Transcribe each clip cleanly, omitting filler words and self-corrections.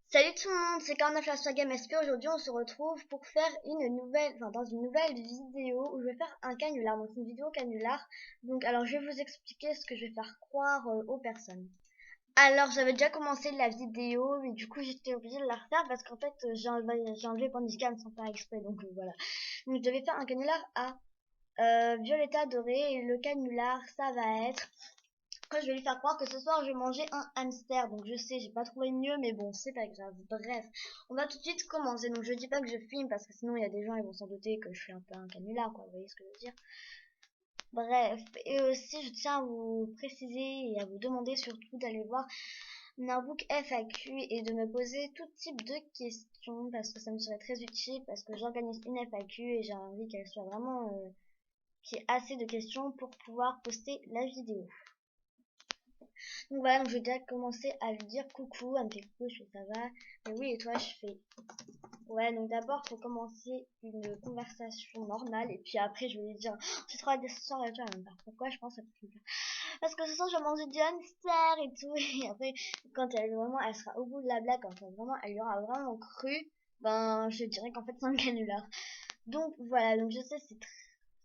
Salut tout le monde, c'est Cornaf la Game SP. Aujourd'hui, on se retrouve pour faire dans une nouvelle vidéo où je vais faire un canular. Donc, une vidéo canular. Donc, alors, je vais vous expliquer ce que je vais faire croire aux personnes. Alors, j'avais déjà commencé la vidéo, mais du coup, j'étais obligée de la refaire parce qu'en fait, j'ai enlevé Bandicam sans faire exprès. Donc, voilà. Donc, je devais faire un canular à Violetta Doré et le canular, ça va être quand je vais lui faire croire que ce soir je vais manger un hamster. Donc je sais, j'ai pas trouvé mieux, mais bon, c'est pas grave. Bref, on va tout de suite commencer. Donc je dis pas que je filme parce que sinon il y a des gens ils vont s'en douter que je suis un peu un canular, quoi. Vous voyez ce que je veux dire? Bref, et aussi je tiens à vous préciser et à vous demander surtout d'aller voir Narbook FAQ et de me poser tout type de questions parce que ça me serait très utile parce que j'organise une FAQ et j'ai envie qu'elle soit vraiment qu'il y ait assez de questions pour pouvoir poster la vidéo. Donc voilà, donc je vais déjà commencer à lui dire coucou, elle me fait coucou, je fais ça va. Et oui, et toi, je fais ouais, donc d'abord, faut commencer une conversation normale, et puis après, je vais lui dire, oh, c'est trop des soirs et toi, elle va me dire pourquoi, je pense que ça peut faire. Parce que ce soir, je vais manger du hamster et tout, et après, quand elle vraiment, elle sera au bout de la blague, quand vraiment, elle y aura vraiment cru, ben, je dirais qu'en fait, c'est un canular. Donc voilà, donc je sais,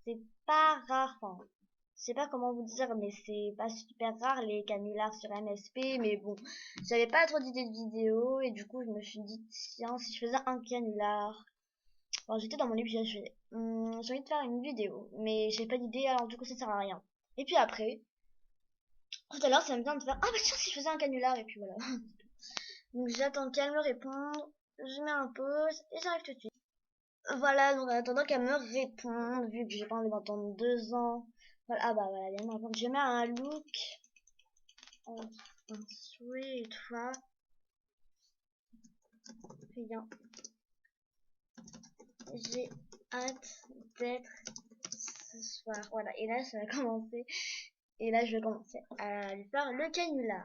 c'est pas rare, enfin, je sais pas comment vous dire, mais c'est pas super rare les canulars sur MSP, mais bon, j'avais pas trop d'idées de vidéos, et du coup, je me suis dit, tiens, si je faisais un canular, alors j'étais dans mon lit, puis j'ai fait, j'ai envie de faire une vidéo, mais j'ai pas d'idée, alors du coup, ça sert à rien. Et puis après, tout à l'heure, ça me vient de faire, ah bah tiens, si je faisais un canular, et puis voilà. Donc j'attends qu'elle me réponde, je mets un pause, et j'arrive tout de suite. Voilà, donc en attendant qu'elle me réponde, vu que j'ai pas envie d'entendre 2 ans. Voilà, ah bah voilà, elle vient de me répondre. Je mets un look en sweet trap. Rien. J'ai hâte d'être ce soir. Voilà, et là ça va commencer. Et là je vais commencer à lui faire le canular.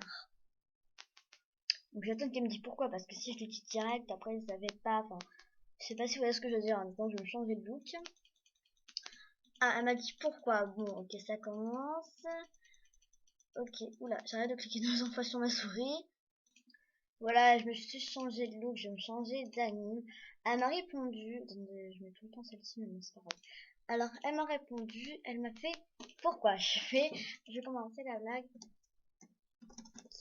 Donc j'attends qu'elle me dise pourquoi, parce que si je lui dis direct, après ça va être pas. Enfin, je sais pas si vous voyez ce que je veux dire. En même temps, je vais me changer de look. Ah, elle m'a dit pourquoi. Bon, ok, ça commence. Ok, oula, j'arrête de cliquer 200 fois sur ma souris. Voilà, je me suis changé de look, je vais me changer d'anime. Elle m'a répondu, attendez, je mets tout le temps celle-ci, mais bon, c'est pas grave. Alors, elle m'a répondu, elle m'a fait, pourquoi je vais commencer la blague,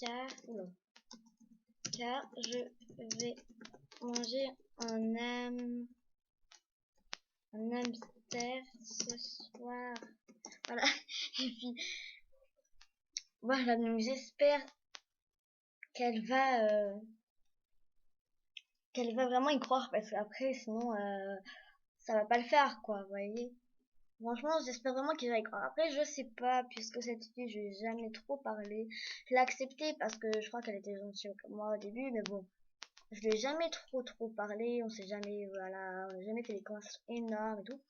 car, oula, car je vais manger un hamster ce soir. Voilà, et puis, voilà, donc j'espère qu'elle va, vraiment y croire, parce qu'après, sinon, ça va pas le faire, quoi, vous voyez. Franchement, j'espère vraiment qu'il va y croire. Après, je sais pas, puisque cette fille, je lui ai jamais trop parlé. Je l'ai acceptée parce que je crois qu'elle était gentille avec moi au début, mais bon, je lui ai jamais trop parlé. On s'est jamais, voilà, on a jamais fait des conversations énormes et tout.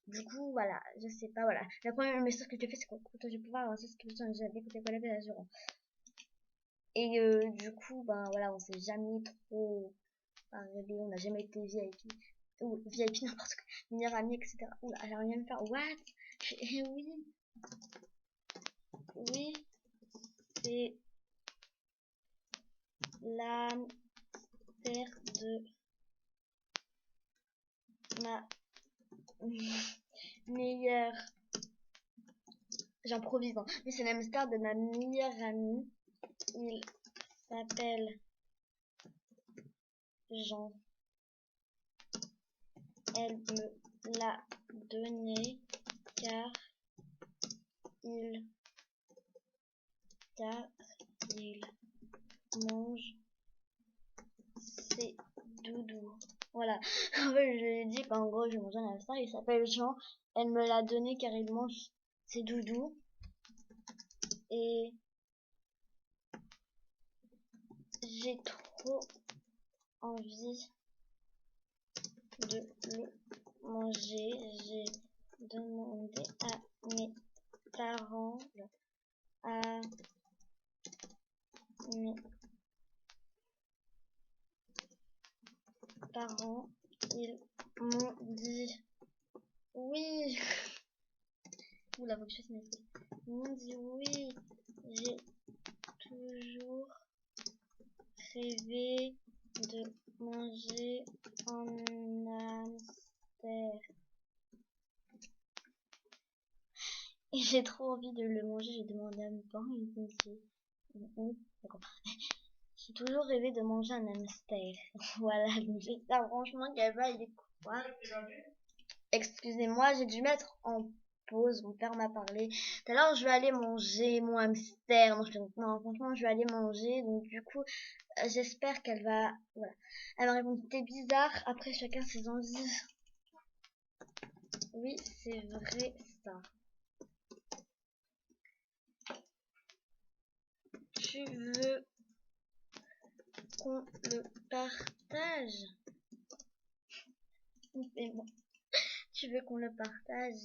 Du coup, voilà, je sais pas, voilà. La première message que tu as fait, c'est quoi? Quand je vais pouvoir avancer cette question, j'ai écouté quoi la assurance. Et du coup, ben voilà, on s'est jamais trop parlé, on n'a jamais été VIP. Ou VIP, n'importe quoi, meilleur ami, etc. Oula, elle a rien à me faire. What? Eh oui, oui, c'est la terre de ma meilleure. J'improvise, hein. Mais c'est l'hamster de ma meilleure amie. Il s'appelle Jean. Elle me l'a donné car il car il mange ses doudous. Voilà. En fait, je lui ai dit qu'en gros, je mange un hamster. Il s'appelle Jean. Elle me l'a donné car il mange ses doudous. Et j'ai trop envie de le manger. J'ai demandé à mes parents, à mes parents, ils m'ont dit oui. Oula, faut que je fasse mes trucs. Ils m'ont dit oui. J'ai toujours rêvé de manger un hamster. Et j'ai trop envie de le manger, j'ai demandé à mes parents, ils me disent d'accord. J'ai toujours rêvé de manger un hamster. Voilà, donc j'espère franchement qu'elle va y croire. Excusez-moi, j'ai dû mettre en pause, mon père m'a parlé. Tout à l'heure, je vais aller manger mon hamster. Non, franchement, je vais aller manger. Donc, du coup, j'espère qu'elle va... Voilà. Elle va répondre, t'es bizarre. Après, chacun ses envies. Oui, c'est vrai, ça. Tu veux qu'on le partage? Mais bon, tu veux qu'on le partage?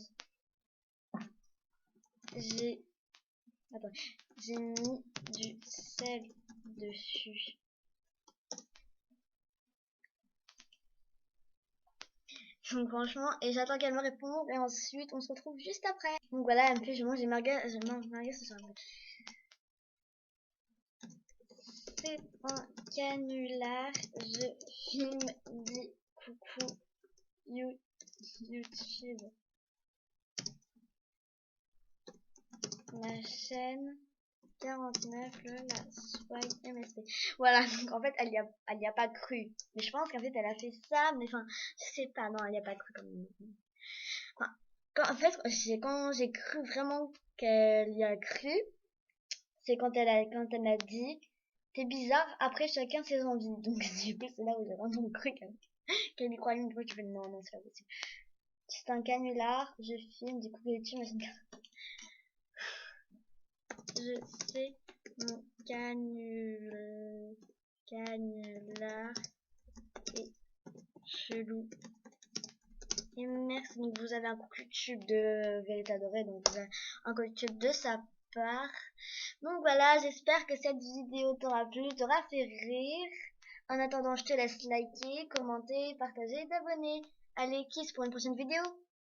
J'ai... Attends, j'ai mis du sel dessus. Donc franchement, et j'attends qu'elle me réponde et ensuite on se retrouve juste après. Donc voilà, elle me fait je mange des merguez, je mange des merguez ce soir. C'est un canular, je filme, dis coucou YouTube. Ma chaîne 49, la Swag MSP. Voilà, donc en fait, elle y a pas cru. Mais je pense qu'en fait, elle a fait ça, mais enfin, je sais pas, non, elle y a pas cru comme enfin, en fait, quand j'ai cru vraiment qu'elle y a cru, c'est quand quand elle a dit, t'es bizarre, après chacun ses envies. Donc, du coup, c'est là où j'ai vraiment cru qu'elle y croyait une fois, tu fais non, non, c'est pas possible. C'est un canular, je filme, du coup, YouTube, je sais mon canular est chelou. Et merci, donc vous avez un coucou YouTube de Vérité Adorée, donc vous avez un coucou YouTube de sa part. Donc voilà, j'espère que cette vidéo t'aura plu, t'aura fait rire. En attendant, je te laisse liker, commenter, partager et t'abonner. Allez, kiss pour une prochaine vidéo.